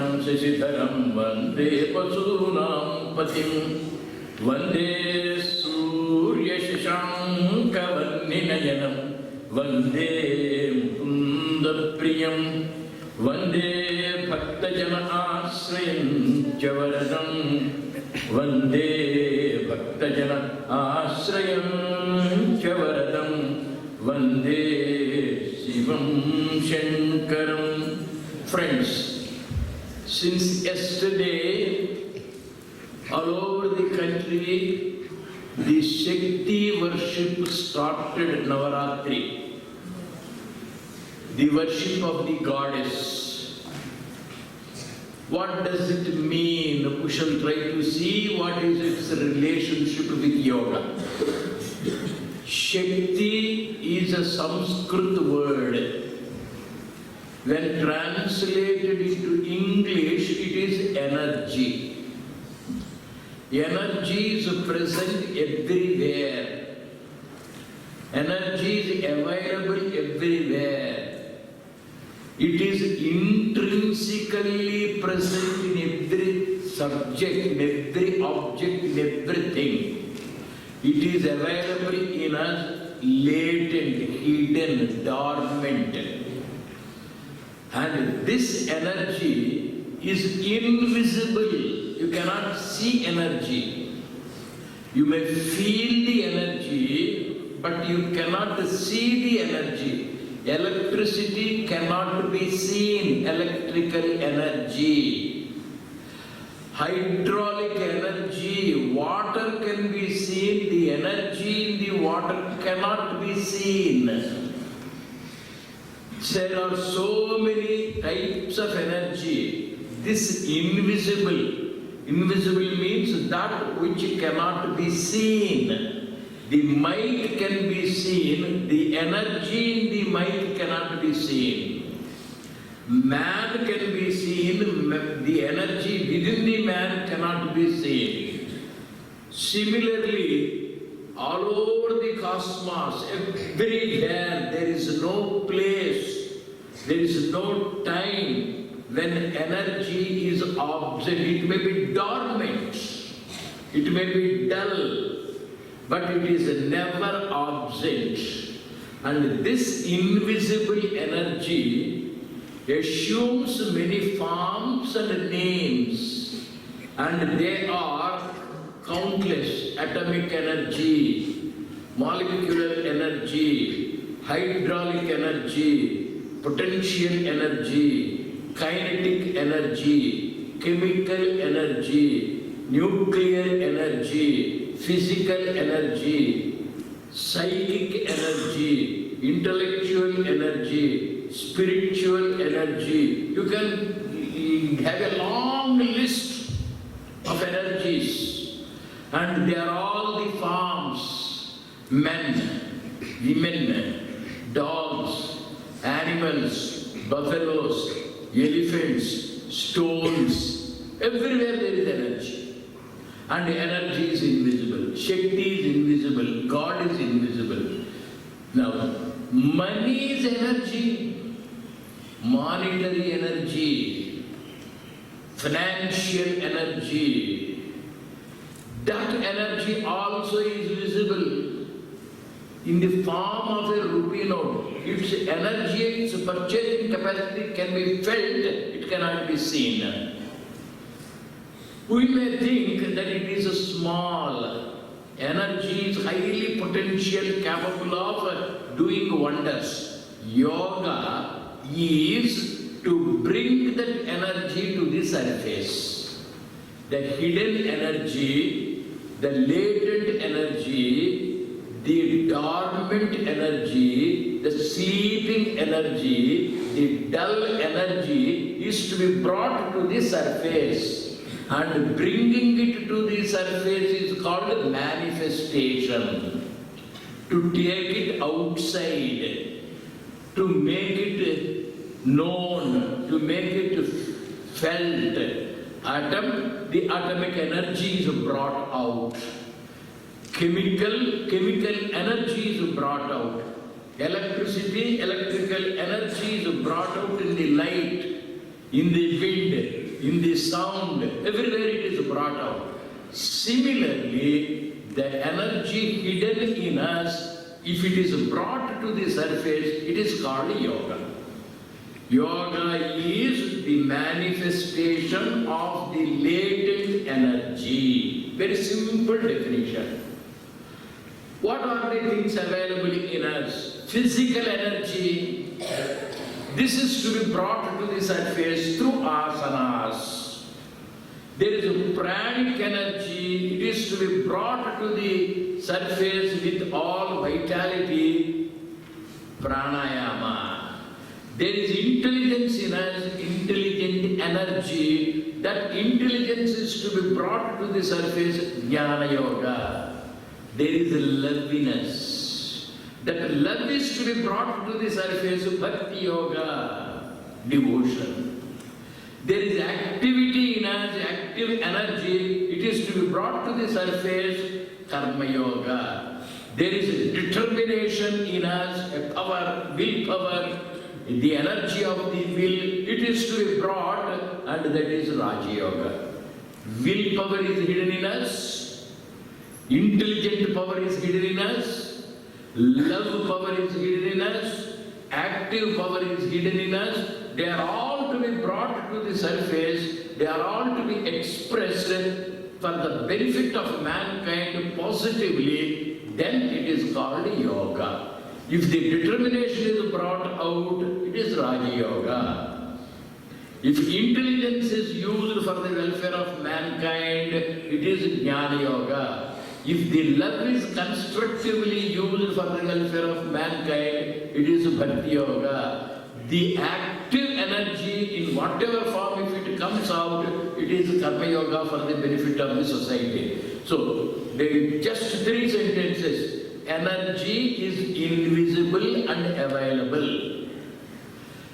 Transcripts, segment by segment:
Shasham Shashidharam Vande Pasunam Patim Vande Surya Shashanka Vanninayanam Vande Mukunda Priyam Vande Bhaktajana Asrayam Chavaradam Vande Bhaktajana Asrayam Chavaradam Vande Shivam Shankaram. Friends, since yesterday, all over the country, the Shakti worship started Navaratri, the worship of the goddess. What does it mean? We shall try to see what is its relationship with yoga. Shakti is a Sanskrit word. When translated into English, it is energy. Energy is present everywhere. Energy is available everywhere. It is intrinsically present in every subject, in every object, in everything. It is available in us, latent, hidden, dormant. And this energy is invisible. You cannot see energy. You may feel the energy, but you cannot see the energy. Electricity cannot be seen, electrical energy. Hydraulic energy, water can be seen, the energy in the water cannot be seen. There are so many types of energy. This invisible means that which cannot be seen. The mic can be seen, the energy in the mic cannot be seen. Man can be seen, the energy within the man cannot be seen. Similarly, all over the cosmos, everywhere, there is no place, there is no time when energy is absent. It may be dormant, it may be dull, but it is never absent. And this invisible energy assumes many forms and names, and they are countless. Atomic energy, molecular energy, hydraulic energy, potential energy, kinetic energy, chemical energy, nuclear energy, physical energy, psychic energy, intellectual energy, spiritual energy. You can have a long list of energies. And they are all the forms: men, women, dogs, animals, buffaloes, elephants, stones. Everywhere there is energy. And energy is invisible. Shakti is invisible. God is invisible. Now, money is energy, monetary energy, financial energy. That energy also is visible in the form of a rupee note. Its energy, its purchasing capacity can be felt, it cannot be seen. We may think that it is small. Energy is highly potential, capable of doing wonders. Yoga is to bring that energy to the surface. The hidden energy, the latent energy, the dormant energy, the sleeping energy, the dull energy is to be brought to the surface. And bringing it to the surface is called manifestation. To take it outside, to make it known, to make it felt. The atomic energy is brought out. Chemical energy is brought out. Electricity, electrical energy is brought out in the light. in the wind, in the sound, everywhere it is brought out. Similarly, the energy hidden in us, if it is brought to the surface, it is called yoga. Yoga is the manifestation of the latent energy. Very simple definition. What are the things available in us? Physical energy. This is to be brought to the surface through asanas. There is a pranic energy. It is to be brought to the surface with all vitality. Pranayama. There is intelligence in us, intelligent energy. That intelligence is to be brought to the surface, Jnana Yoga. There is loveliness. That love is to be brought to the surface, Bhakti Yoga, devotion. There is activity in us, active energy. It is to be brought to the surface, Karma Yoga. There is a determination in us, a power, willpower. The energy of the will, it is to be brought, and that is Raja Yoga. Willpower is hidden in us, intelligent power is hidden in us, love power is hidden in us, active power is hidden in us. They are all to be brought to the surface, they are all to be expressed for the benefit of mankind positively, then it is called yoga. If the determination is brought out, it is Raja Yoga. If intelligence is used for the welfare of mankind, it is Jnana Yoga. If the love is constructively used for the welfare of mankind, it is Bhakti Yoga. The active energy in whatever form, if it comes out, it is Karma Yoga for the benefit of the society. So, there are just 3 sentences. Energy is invisible and available.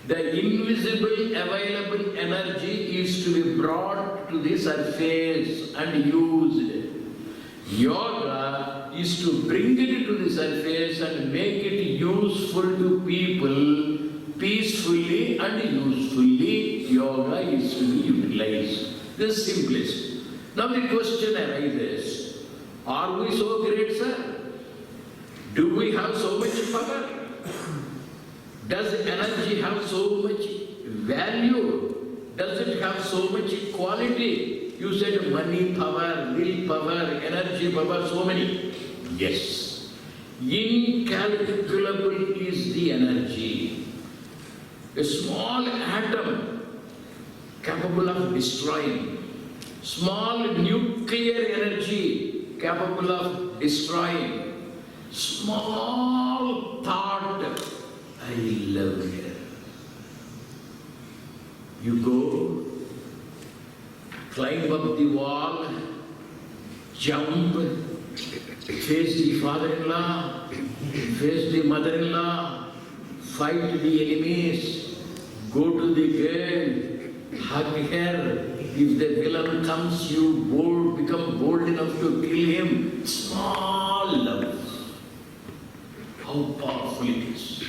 The invisible available energy is to be brought to the surface and used. Yoga is to bring it to the surface and make it useful to people peacefully and usefully. Yoga is to be utilized. The simplest. Now the question arises, are we so great, sir? Do we have so much power? Does energy have so much value? Does it have so much quality? You said money power, will power, energy power, so many. Yes. Incalculable is the energy. A small atom capable of destroying. Small nuclear energy capable of destroying. Small thought, I love her. You go, climb up the wall, jump, face the father-in-law, face the mother-in-law, fight the enemies, go to the girl, hug her. If the villain comes, you become bold enough to kill him. Small love. How powerful it is.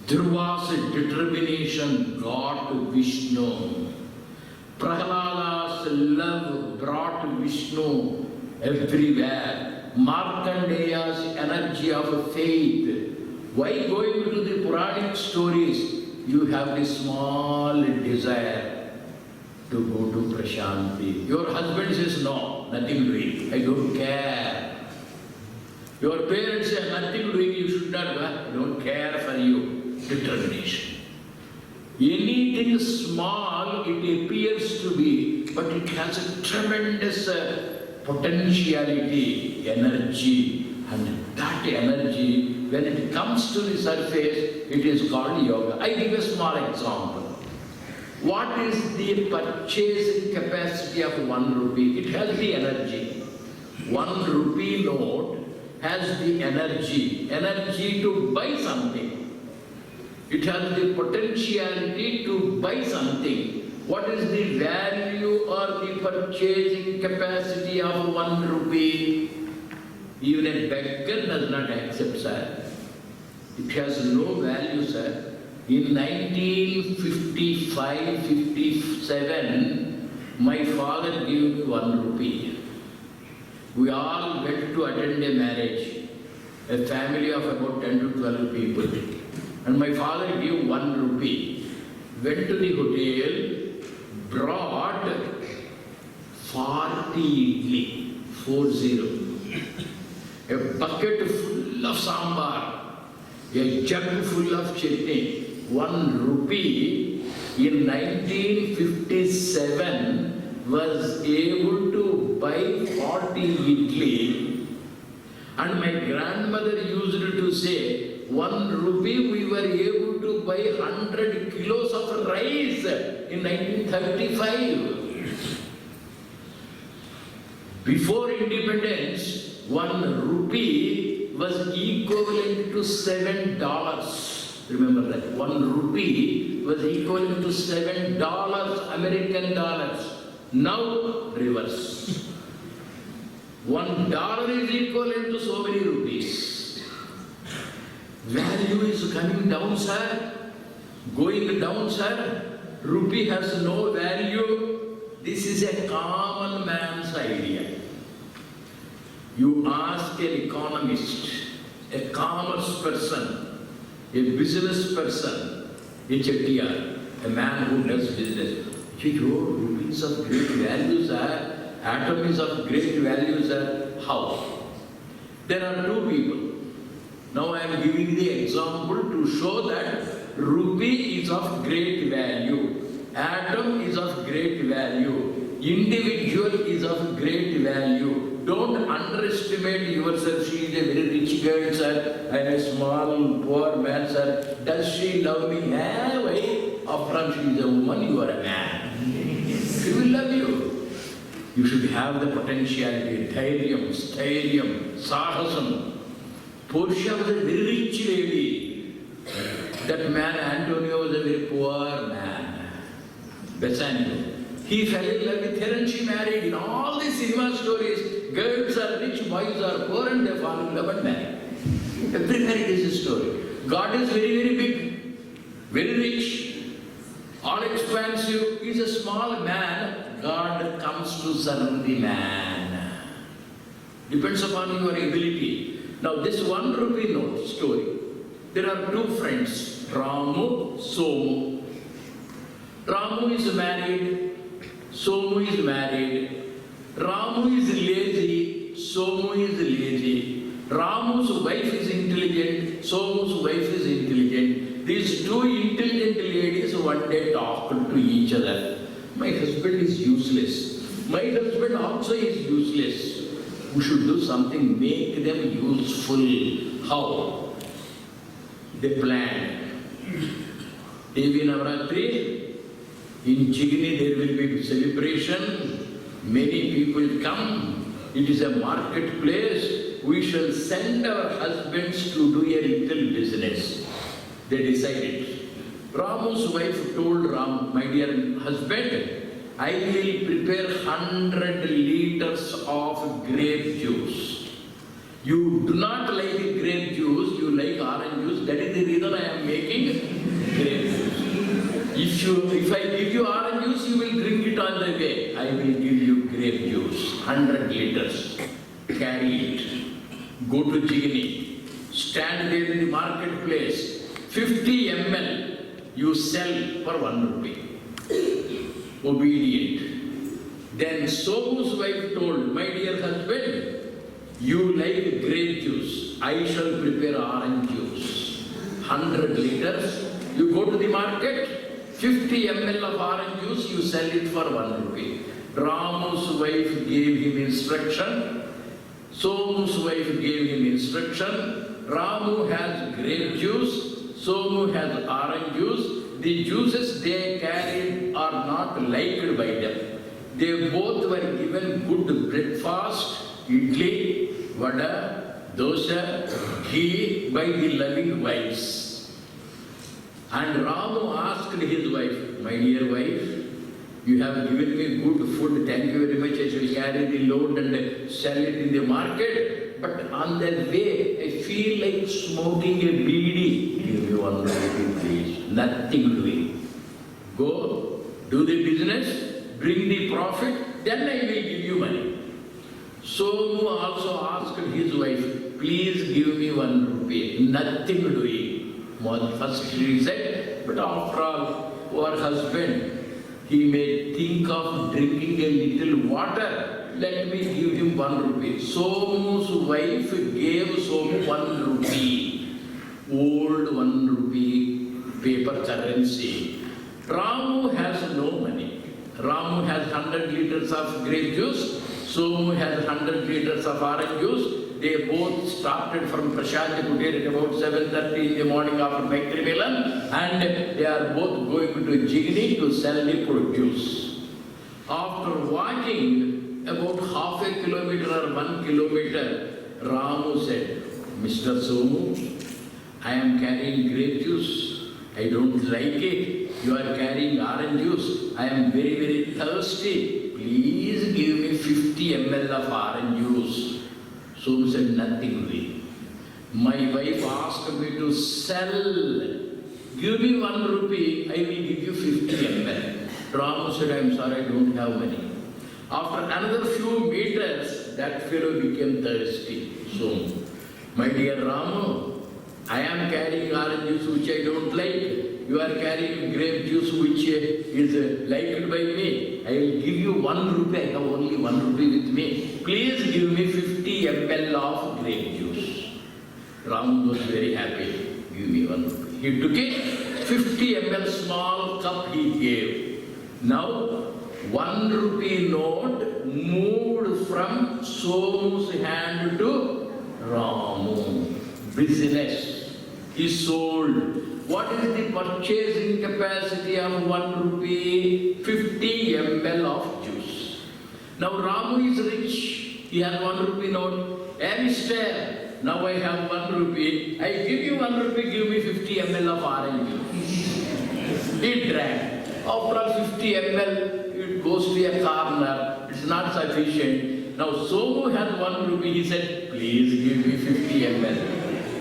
Dhruva's determination got Vishnu. Prahlada's love brought Vishnu everywhere. Markandeya's energy of faith. Why going to the Puranic stories? You have this small desire to go to Prashanti. Your husband says, no, nothing doing. I don't care. Your parents say, nothing doing, you should not go. I don't care for you. Determination. Anything small, it appears to be, but it has a tremendous potentiality, energy. And that energy, when it comes to the surface, it is called yoga. I give a small example. What is the purchasing capacity of 1 rupee? It has the energy. 1 rupee note has the energy to buy something. It has the potentiality to buy something. What is the value or the purchasing capacity of 1 rupee? Even a beggar does not accept, sir. It has no value, sir. In 1955-57, my father gave me 1 rupee. We all went to attend a marriage, a family of about 10 to 12 people. And my father gave 1 rupee. Went to the hotel, brought 40 idli, 40. A bucket full of sambar, a jug full of chutney. 1 rupee in 1957 was able to buy 40 idli. And my grandmother used to say, 1 rupee we were able to buy 100 kilos of rice in 1935. Before independence, 1 rupee was equivalent to $7. Remember that. 1 rupee was equivalent to $7 American dollars. Now, reverse. $1 is equivalent to so many rupees. Value is coming down, sir. Going down, sir. Rupee has no value. This is a common man's idea. You ask an economist, a commerce person, a business person, a chettiar, a man who does business. Rupee is of great value, sir. Atom is of great value, sir. How? There are 2 people. Now I am giving the example to show that rupee is of great value. Atom is of great value. Individual is of great value. Don't underestimate yourself. She is a very rich girl, sir. I am a small, poor man, sir. Does she love me? Why? After she is a woman, you are a man. She will love you. You should have the potentiality, dhairyam, stairyam, sahasam. Portia was a very rich lady. That man, Antonio, was a very poor man. Bassanio. He fell in love with her and she married. In all these cinema stories, girls are rich, boys are poor, and they fall in love and marry. Every marriage is a story. God is very, very big, very rich, all expansive. He is a small man. God comes to serve the man. Depends upon your ability. Now this 1 rupee note story. There are 2 friends, Ramu, Somu. Ramu is married, Somu is married. Ramu is lazy, Somu is lazy. Ramu's wife is intelligent, Somu's wife is intelligent. These 2 intelligent ladies one day talked to each other. My husband is useless. My husband also is useless. We should do something, make them useful. How? They planned. Devi Navratri, in Chigni there will be celebration. Many people come. It is a marketplace. We shall send our husbands to do a little business. They decided. Ramu's wife told Ram, my dear husband, I will prepare 100 liters of grape juice. You do not like grape juice, you like orange juice. That is the reason I am making grape juice. If I give you orange juice, you will drink it on the way. I will give you grape juice, 100 liters. Carry it. Go to Jigni. Stand there in the marketplace. 50 ml you sell for 1 rupee. Obedient. Then Somu's wife told, my dear husband, you like grape juice. I shall prepare orange juice. 100 liters. You go to the market, 50 ml of orange juice, you sell it for 1 rupee. Ramu's wife gave him instruction. Somu's wife gave him instruction. Ramu has grape juice. Somu has orange juice. The juices they carried are not liked by them. They both were given good breakfast, idli, vada, dosa, ghee by the loving wives. And Ramu asked his wife, my dear wife, you have given me good food, thank you very much. I shall carry the load and sell it in the market. but on the way, I feel like smoking a beedi. Give me 1 rupee, please. Nothing doing. Go, do the business, bring the profit, then I will give you money. Somu also asked his wife, please give me 1 rupee. Nothing doing. First she said, but after all, our husband, he may think of drinking a little water. Let me give him 1 rupee. Somu's wife gave Somu 1 rupee. Old 1 rupee paper currency. Ramu has no money. Ramu has 100 liters of grape juice. Somu has 100 liters of orange juice. They both started from Prashanti Kutir at about 7:30 in the morning after Maitrimilan, and they are both going to Jigni to sell the produce. After walking about half a kilometer or 1 kilometer, Ramu said, Mr. Somu, I am carrying grape juice. I don't like it. You are carrying orange juice. I am very, very thirsty. Please give me 50 ml of orange juice. Somu said, nothing really. My wife asked me to sell. Give me 1 rupee, I will give you 50 ml. Ramu said, I am sorry, I don't have money. After another few meters, that fellow became thirsty. Somu, my dear Ramu, I am carrying orange juice which I don't like. You are carrying grape juice which is liked by me. I will give you 1 rupee. I have only 1 rupee with me. Please give me 50 ml of grape juice. Ram was very happy. Give me 1 rupee. He took it. 50 ml small cup he gave. Now 1 rupee note moved from Somu's hand to Ramu. Business. He sold. What is the purchasing capacity of 1 rupee? 50 ml of juice. Now Ramu is rich. He has 1 rupee note. Mister, now I have 1 rupee. I give you 1 rupee, give me 50 ml of orange juice. He drank. After all 50 ml, it goes to a corner. It's not sufficient. Now Somu has 1 rupee. He said, please give me 50 ml.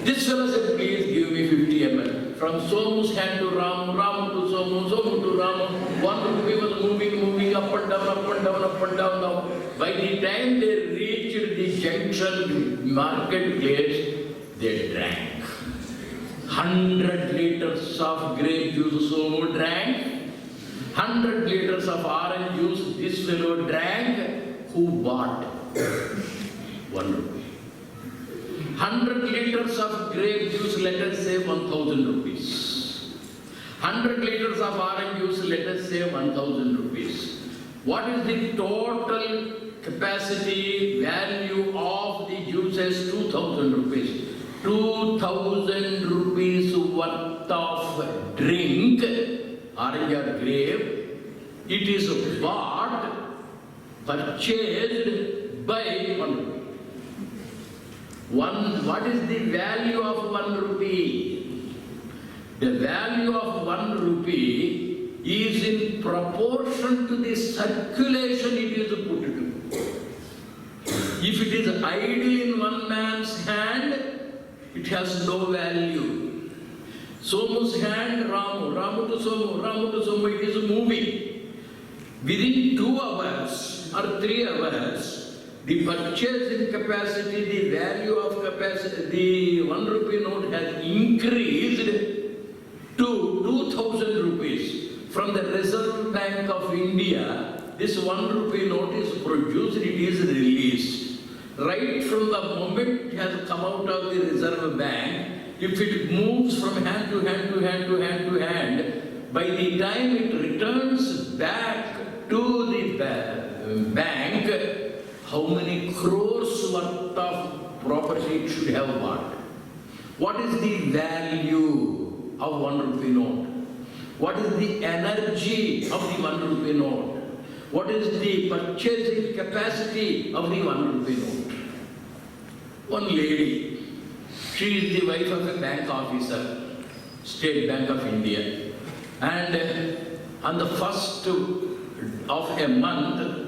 This fellow said, please give me 50 ml. From Somu's hand to Ramu, Ramu to Somu, Somu to Ramu. 1 rupee was moving up and down, up and down, up and down. Now, by the time they reached the junction marketplace, they drank. 100 liters of grape juice Somu drank. 100 liters of orange juice this fellow drank. Who bought? 1 rupee. 100 liters of grape juice, let us say 1,000 rupees. 100 liters of orange juice, let us say 1,000 rupees. What is the total capacity value of the juices? 2,000 rupees. 2,000 rupees worth of drink, orange or grape, it is bought, purchased by 1 rupee. What is the value of 1 rupee? The value of 1 rupee is in proportion to the circulation it is put to. If it is idle in one man's hand, it has no value. Somu's hand, Ramu to Somu, it is moving. Within 2 hours or 3 hours, the purchasing capacity, the value of capacity, the 1 rupee note has increased to 2,000 rupees. From the Reserve Bank of India, this 1 rupee note is produced, it is released. Right from the moment it has come out of the Reserve Bank, if it moves from hand to hand to hand to hand to hand, by the time it returns back to the bank, how many crores worth of property it should have bought? What is the value of 1 rupee note? What is the energy of the 1 rupee note? What is the purchasing capacity of the 1 rupee note? One lady, she is the wife of a bank officer, State Bank of India. And on the first of a month,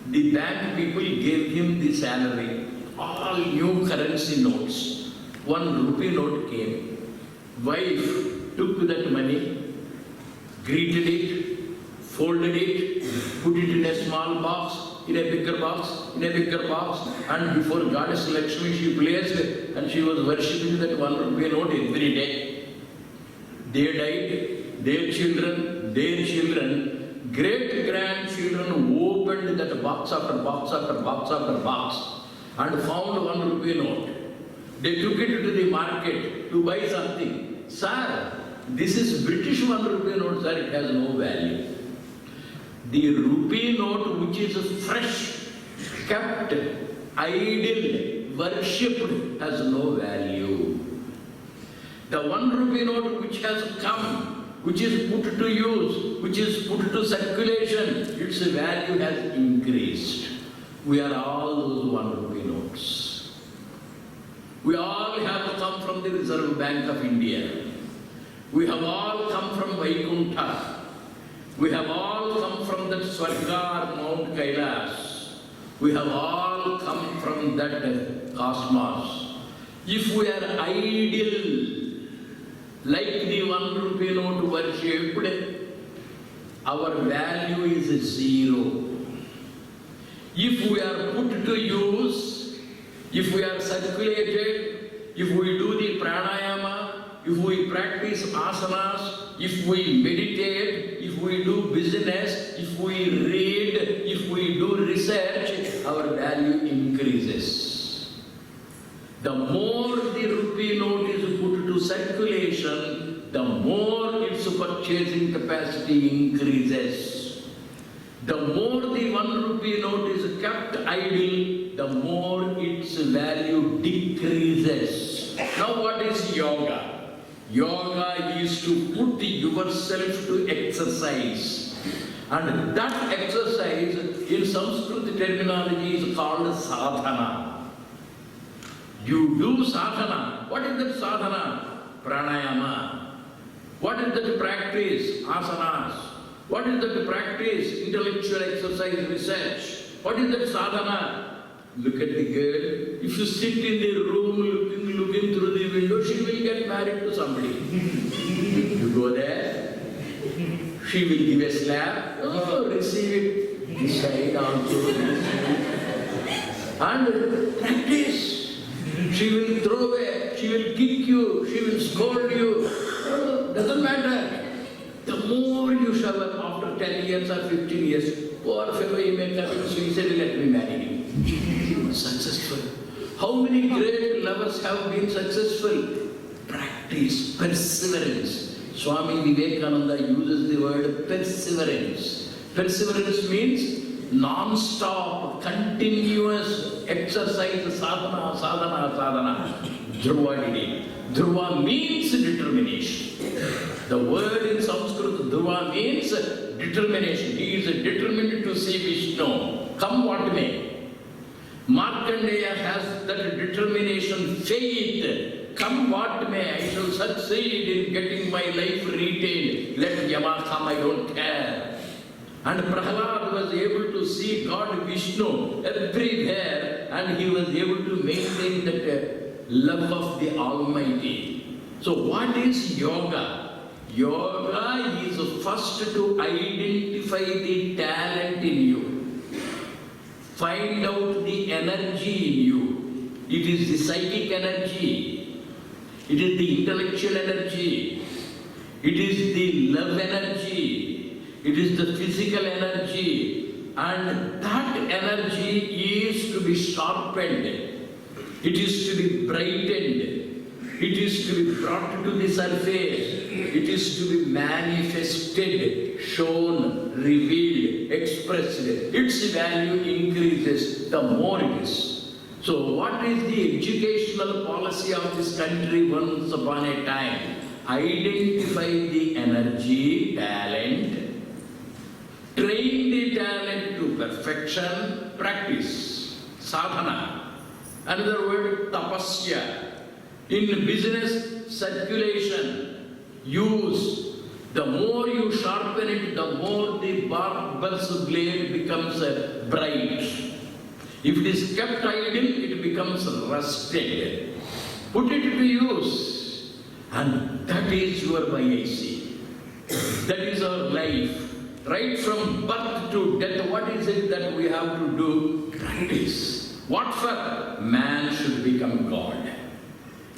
the bank people gave him the salary. all new currency notes. 1 rupee note came. Wife took that money, greeted it, folded it, put it in a small box, in a bigger box, in a bigger box, and before Goddess Lakshmi she placed it, and she was worshipping that 1 rupee note every day. They died, their children, great-grandchildren opened that box after box after box after box and found 1 rupee note. They took it to the market to buy something. Sir, this is British 1 rupee note, sir, it has no value. The rupee note which is fresh, kept, idle, worshipped has no value. The 1 rupee note which has come, which is put to use, which is put to circulation, its value has increased. We are all those 1 rupee notes. We all have come from the Reserve Bank of India. We have all come from Vaikuntha. We have all come from that Swarga, Mount Kailas. We have all come from that cosmos. If we are idle, like the 1 rupee note worshipped, our value is 0. If we are put to use, if we are circulated, if we do the pranayama, if we practice asanas, if we meditate, if we do business, if we read, if we do research, our value increases. The more the rupee note is put to circulation, the more its purchasing capacity increases. The more the 1 rupee note is kept idle, the more its value decreases. Now what is yoga? Yoga is to put yourself to exercise. And that exercise in Sanskrit terminology is called sadhana. You do sadhana. What is that sadhana? Pranayama. What is that practice? Asanas. What is that practice? Intellectual exercise, research. What is that sadhana? Look at the girl. If you sit in the room looking through the window, she will get married to somebody. You go there, she will give a slap. Oh, receive it. This side also. And practice. She will throw away, she will kick you, she will scold you. Doesn't matter. The more you shower after 10 years or 15 years, poor fellow, he may commit suicide, let me marry him. Successful. How many great lovers have been successful? Practice, perseverance. Swami Vivekananda uses the word perseverance. Perseverance means non-stop, continuous exercise, sadhana, sadhana, sadhana. Dhruva did it. Dhruva means determination. The word in Sanskrit, Dhruva means determination. He is determined to see Vishnu, come what may. Markandeya has that determination, faith, come what may, I shall succeed in getting my life retained. Let Yama come, I don't care. And Prahlad was able to see God Vishnu everywhere, and he was able to maintain that love of the Almighty. So what is yoga? Yoga is first to identify the talent in you. Find out the energy in you. It is the psychic energy. It is the intellectual energy. It is the love energy. It is the physical energy. And that energy is to be sharpened. It is to be brightened. It is to be brought to the surface. It is to be manifested, shown, revealed, expressed. Its value increases the more it is. So what is the educational policy of this country once upon a time? Identify the energy, talent, train the talent to perfection, practice, sadhana. Another word, tapasya. In business circulation, use. The more you sharpen it, the more the barber's blade becomes bright. If it is kept idle, it becomes rusted. Put it to use. And that is your VYASA. That is our life. Right from birth to death, what is it that we have to do? Practice. What for? Man should become God.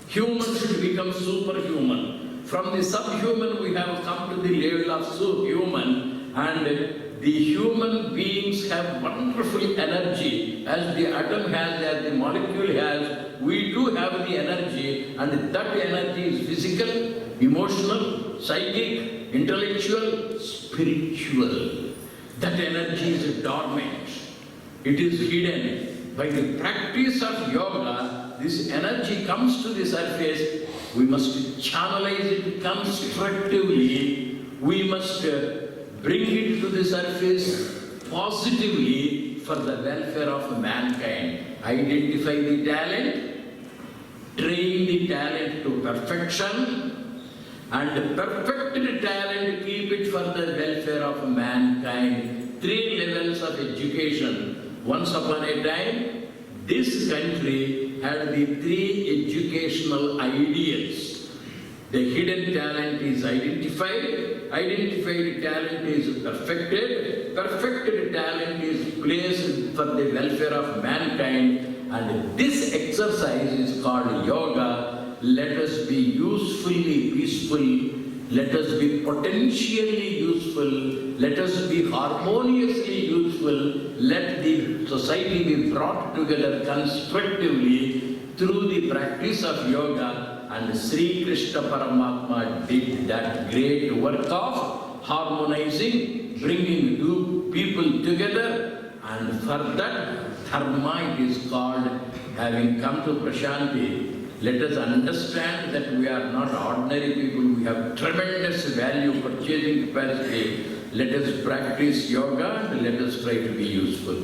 Human should become superhuman. From the subhuman we have come to the level of superhuman, and the human beings have wonderful energy. As the atom has, as the molecule has, we do have the energy, and that energy is physical, emotional, psychic, intellectual, spiritual. That energy is dormant. It is hidden. By the practice of yoga, this energy comes to the surface. We must channelize it constructively. We must bring it to the surface positively for the welfare of mankind. Identify the talent, train the talent to perfection, and perfect the talent, keep it for the welfare of mankind. 3 levels of education. Once upon a time, this country had the 3 educational ideals. The hidden talent is identified, identified talent is perfected, perfected talent is placed for the welfare of mankind, and this exercise is called yoga. Let us be usefully peaceful, let us be potentially useful, let us be harmoniously useful, let the society be brought together constructively through the practice of yoga. And Sri Krishna Paramatma did that great work of harmonizing, bringing 2 people together, and for that dharma it is called. Having come to Prashanti, let us understand that we are not ordinary people, we have tremendous value, purchasing capacity. Let us practice yoga and let us try to be useful.